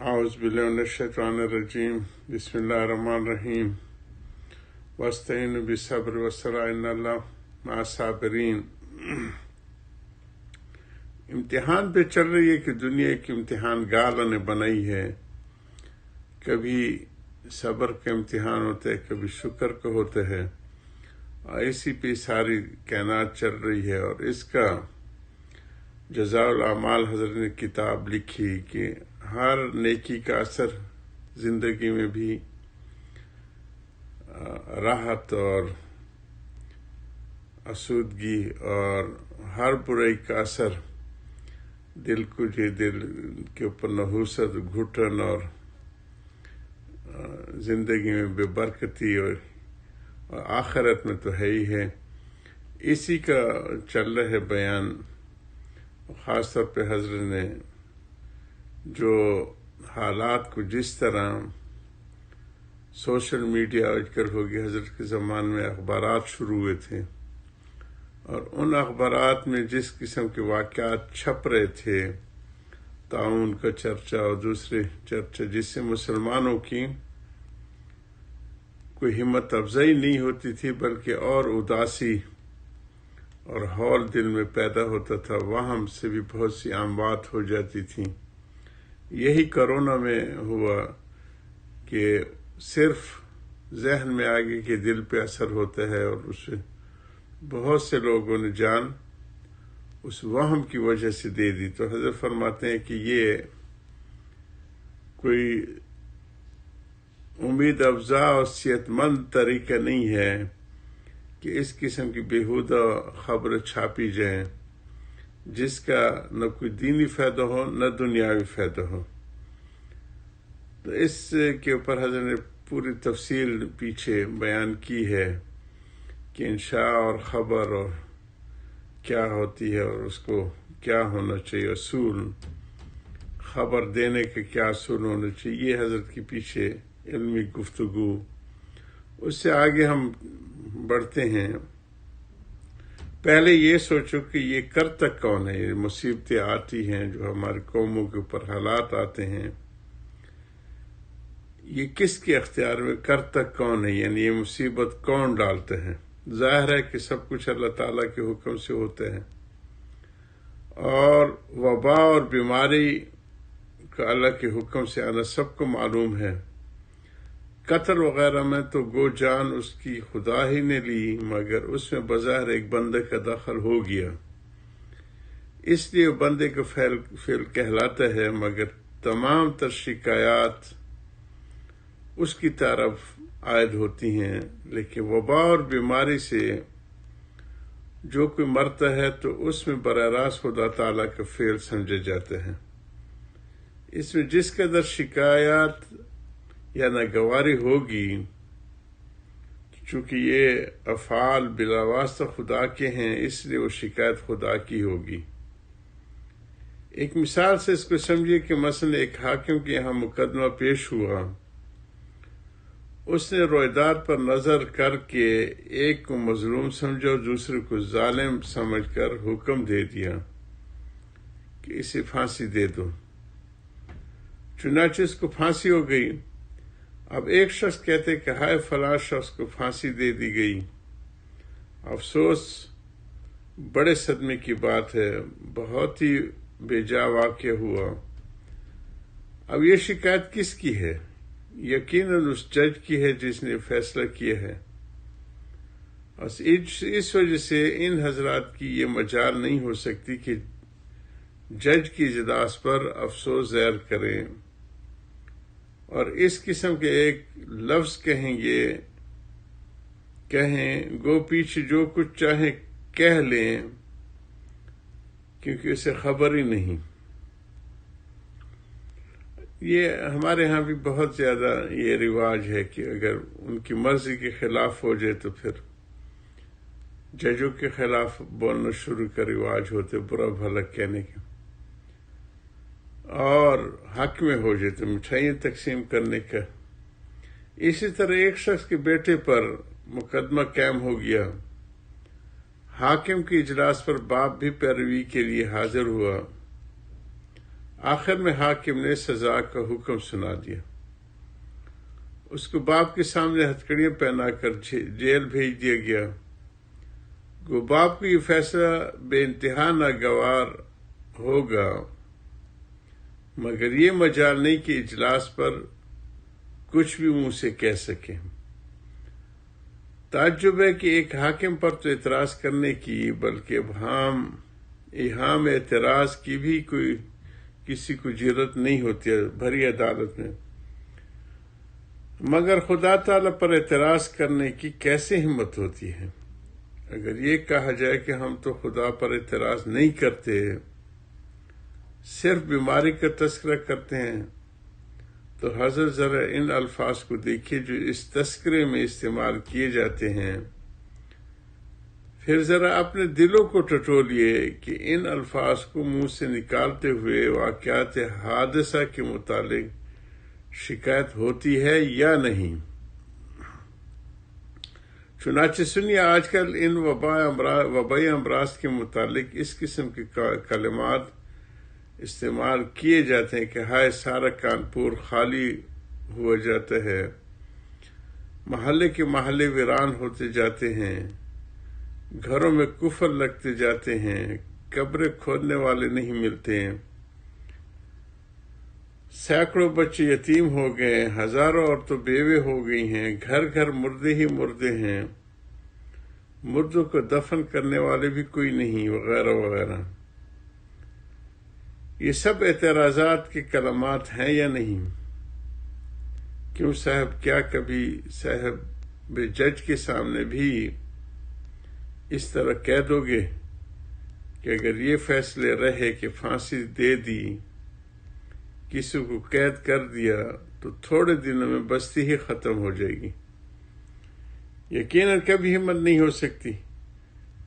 اعوذ باللہ من الشیطان الرجیم بسم اللہ الرحمن الرحیم واستعینوا بالصبر والصلاۃ ان اللہ مع الصابرین۔ امتحان پہ چل رہی ہے کہ دنیا ایک امتحان گاہ اللہ نے بنائی ہے۔ کبھی صبر کا امتحان ہوتا ہے، کبھی شکر کا ہوتا ہے، اور اسی پہ ساری کائنات چل رہی ہے۔ اور اس کا جزاء الاعمال حضرت نے کتاب لکھی کہ ہر نیکی کا اثر زندگی میں بھی راحت اور آسودگی، اور ہر برائی کا اثر دل کے اوپر نحوست، گھٹن اور زندگی میں بے برکتی اور آخرت میں تو ہے ہی ہے۔ اسی کا چل رہا ہے بیان۔ خاص طور پہ حضرت نے جو حالات کو جس طرح سوشل میڈیا آج کل ہو گیا، حضرت کے زمانے میں اخبارات شروع ہوئے تھے، اور ان اخبارات میں جس قسم کے واقعات چھپ رہے تھے، تعاون کا چرچا اور دوسرے چرچا، جس سے مسلمانوں کی کوئی ہمت افزائی نہیں ہوتی تھی بلکہ اور اداسی اور ہول دل میں پیدا ہوتا تھا، وہم سے بھی بہت سی اموات ہو جاتی تھیں۔ یہی کرونا میں ہوا کہ صرف ذہن میں آگے کہ دل پہ اثر ہوتا ہے، اور اس سے بہت سے لوگوں نے جان اس وہم کی وجہ سے دے دی۔ تو حضرت فرماتے ہیں کہ یہ کوئی امید افزا اور صحت مند طریقہ نہیں ہے کہ اس قسم کی بیہودہ خبریں چھاپی جائیں جس کا نہ کوئی دینی فائدہ ہو نہ دنیاوی فائدہ ہو۔ تو اس کے اوپر حضرت نے پوری تفصیل پیچھے بیان کی ہے کہ انشاء اور خبر اور کیا ہوتی ہے، اور اس کو کیا ہونا چاہیے، اصول خبر دینے کے کیا اصول ہونا چاہیے، یہ حضرت کی پیچھے علمی گفتگو۔ اس سے آگے ہم بڑھتے ہیں۔ پہلے یہ سوچو کہ یہ کرتا کون ہے؟ یہ مصیبتیں آتی ہیں جو ہماری قوموں کے اوپر حالات آتے ہیں، یہ کس کے اختیار میں؟ کرتا کون ہے؟ یعنی یہ مصیبت کون ڈالتے ہیں؟ ظاہر ہے کہ سب کچھ اللہ تعالیٰ کے حکم سے ہوتا ہے، اور وبا اور بیماری کا اللہ کے حکم سے آنا سب کو معلوم ہے۔ قتل وغیرہ میں تو گو جان اس کی خدا ہی نے لی، مگر اس میں بظاہر ایک بندے کا دخل ہو گیا، اس لیے بندے کا فعل کہلاتا ہے، مگر تمام تر شکایات اس کی طرف عائد ہوتی ہیں۔ لیکن وبا اور بیماری سے جو کوئی مرتا ہے تو اس میں براہ راست خدا تعالیٰ کا فعل سمجھا جاتا ہے۔ اس میں جس قدر شکایات یا ناگواری ہوگی، چونکہ یہ افعال بلا واسطہ خدا کے ہیں، اس لیے وہ شکایت خدا کی ہوگی۔ ایک مثال سے اس کو سمجھیے کہ مثلا ایک حاکم کے یہاں مقدمہ پیش ہوا، اس نے رویداد پر نظر کر کے ایک کو مظلوم سمجھا اور دوسرے کو ظالم سمجھ کر حکم دے دیا کہ اسے پھانسی دے دو۔ چنانچہ اس کو پھانسی ہو گئی۔ اب ایک شخص کہتے کہ ہائے فلاں شخص کو پھانسی دے دی گئی، افسوس، بڑے صدمے کی بات ہے، بہت ہی بے جا واقع ہوا۔ اب یہ شکایت کس کی ہے؟ یقیناً اس جج کی ہے جس نے فیصلہ کیا ہے۔ اس وجہ سے ان حضرات کی یہ مجال نہیں ہو سکتی کہ جج کی اجلاس پر افسوس ظاہر کریں اور اس قسم کے ایک لفظ کہیں گو پیچھے جو کچھ چاہیں کہہ لیں، کیونکہ اسے خبر ہی نہیں۔ یہ ہمارے ہاں بھی بہت زیادہ یہ رواج ہے کہ اگر ان کی مرضی کے خلاف ہو جائے تو پھر ججوں کے خلاف بولنا شروع کا رواج ہوتے، برا بھلا کہنے کے، اور حق میں ہو جائے تو مٹھائیاں تقسیم کرنے کا۔ اسی طرح ایک شخص کے بیٹے پر مقدمہ قائم ہو گیا، حاکم کی اجلاس پر باپ بھی پیروی کے لیے حاضر ہوا، آخر میں حاکم نے سزا کا حکم سنا دیا، اس کو باپ کے سامنے ہتھکڑیاں پہنا کر جیل بھیج دیا گیا۔ گو باپ کو یہ فیصلہ بے انتہا ناگوار ہوگا، مگر یہ مجال نہیں کہ اجلاس پر کچھ بھی منہ سے کہہ سکے۔ تعجب ہے کہ ایک حاکم پر تو اعتراض کرنے کی بلکہ ابہام اعتراض کی بھی کسی کو جرأت نہیں ہوتی ہے بھری عدالت میں، مگر خدا تعالیٰ پر اعتراض کرنے کی کیسے ہمت ہوتی ہے؟ اگر یہ کہا جائے کہ ہم تو خدا پر اعتراض نہیں کرتے، صرف بیماری کا تذکرہ کرتے ہیں، تو حضرت ذرا ان الفاظ کو دیکھیے جو اس تذکرے میں استعمال کیے جاتے ہیں، پھر ذرا اپنے دلوں کو ٹٹولیے کہ ان الفاظ کو منہ سے نکالتے ہوئے واقعات حادثہ کے متعلق شکایت ہوتی ہے یا نہیں۔ چنانچہ سنیے، آج کل ان وبائی امراض کے متعلق اس قسم کے کلمات استعمال کیے جاتے ہیں کہ ہائے سارا کانپور خالی ہو جاتا ہے، محلے کے محلے ویران ہوتے جاتے ہیں، گھروں میں کفر لگتے جاتے ہیں، قبریں کھودنے والے نہیں ملتے ہیں، سینکڑوں بچے یتیم ہو گئے، ہزاروں عورتیں بیوے ہو گئی ہیں، گھر گھر مردے ہی مردے ہیں، مردوں کو دفن کرنے والے بھی کوئی نہیں، وغیرہ وغیرہ۔ یہ سب اعتراضات کے کلمات ہیں یا نہیں؟ کیوں صاحب، کیا کبھی صاحب جج کے سامنے بھی اس طرح کہہ دو گے کہ اگر یہ فیصلے رہے کہ پھانسی دے دی، کسی کو قید کر دیا تو تھوڑے دنوں میں بستی ہی ختم ہو جائے گی؟ یقیناً کبھی ہمت نہیں ہو سکتی،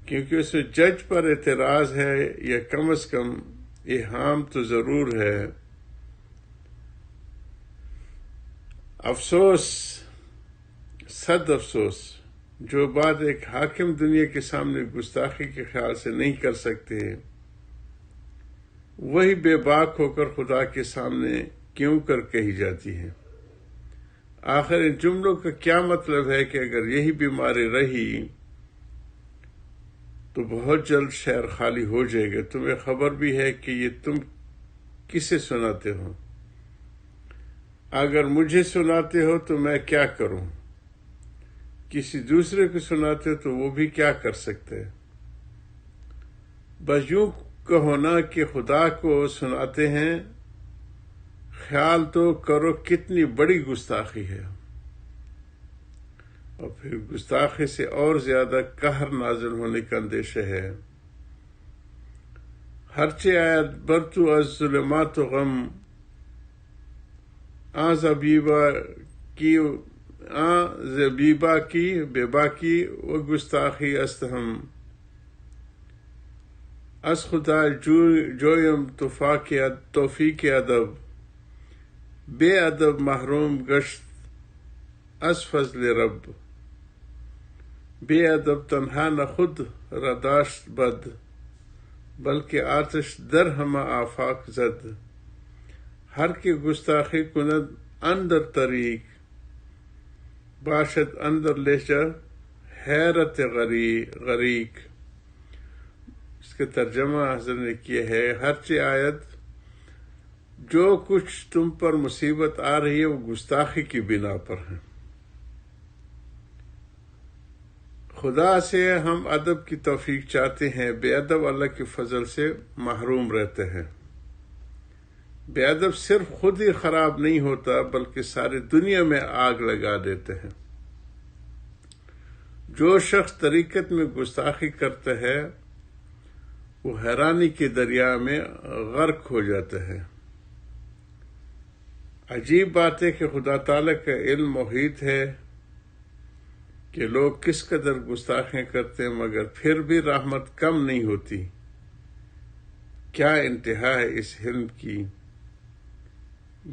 کیونکہ اس میں جج پر اعتراض ہے یا کم از کم ابہام تو ضرور ہے۔ افسوس، صد افسوس، جو بات ایک حاکم دنیا کے سامنے گستاخی کے خیال سے نہیں کر سکتے، وہی بے باک ہو کر خدا کے سامنے کیوں کر کہی جاتی ہے؟ آخر ان جملوں کا کیا مطلب ہے کہ اگر یہی بیماری رہی تو بہت جلد شہر خالی ہو جائے گا۔ تمہیں خبر بھی ہے کہ یہ تم کسے سناتے ہو؟ اگر مجھے سناتے ہو تو میں کیا کروں؟ کسی دوسرے کو سناتے ہو تو وہ بھی کیا کر سکتے؟ بس یوں کہو نا کہ خدا کو سناتے ہیں، خیال تو کرو کتنی بڑی گستاخی ہے، اور پھر گستاخی سے اور زیادہ قہر نازل ہونے کا اندیشہ ہے۔ ہرچہ آیت برتو از ظلمات و غم، زبیبہ کی بے باکی و گستاخی است ہم، از خدا جویم توفیق ادب، بے ادب محروم گشت از فضل رب، بے ادب تنہا نہ خود رداشت بد، بلکہ آتش در ہمہ آفاق زد، ہر کے گستاخی کند اندر طریق، باشد اندر لہجہ حیرت غریق۔ اس کا ترجمہ حضرت نے کیا ہے، ہرچہ آیت جو کچھ تم پر مصیبت آ رہی ہے وہ گستاخی کی بنا پر ہے۔ خدا سے ہم ادب کی توفیق چاہتے ہیں، بے ادب اللہ کے فضل سے محروم رہتے ہیں۔ بے ادب صرف خود ہی خراب نہیں ہوتا بلکہ ساری دنیا میں آگ لگا دیتے ہیں۔ جو شخص طریقت میں گستاخی کرتا ہے وہ حیرانی کے دریا میں غرق ہو جاتا ہے۔ عجیب بات ہے کہ خدا تعالیٰ کا علم محیط ہے کہ لوگ کس قدر گستاخیاں کرتے ہیں، مگر پھر بھی رحمت کم نہیں ہوتی۔ کیا انتہا ہے اس علم کی!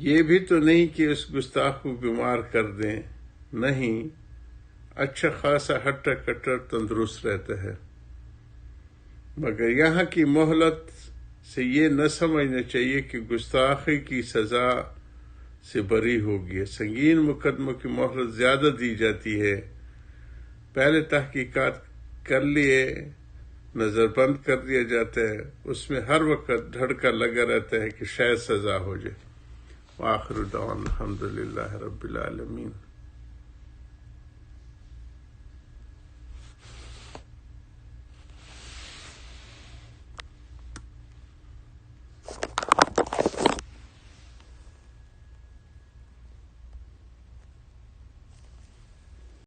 یہ بھی تو نہیں کہ اس گستاخ کو بیمار کر دیں، نہیں، اچھا خاصا ہٹا کٹر تندرست رہتا ہے، مگر یہاں کی مہلت سے یہ نہ سمجھنا چاہیے کہ گستاخی کی سزا سے بری ہوگی. سنگین مقدموں کی مہلت زیادہ دی جاتی ہے. پہلے تحقیقات کر لیے نظر بند کر دیا جاتا ہے، اس میں ہر وقت دھڑکا لگا رہتا ہے کہ شاید سزا ہو جائے. وآخر دعوانا الحمدللہ رب العالمین.